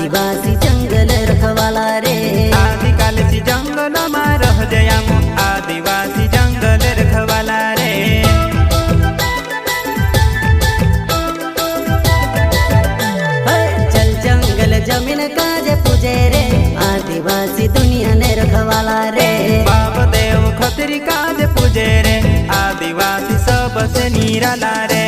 आदिवासी जंगल रखवाला रे। आदिकाल से जंगल में रह जयाम आदिवासी जंगल रखवाला रे। चल जंगल जमीन काजे पूजे रे आदिवासी दुनिया ने रखवाला रे। बाप देव खतरी काज पूजे रे आदिवासी सबसे निराला रे।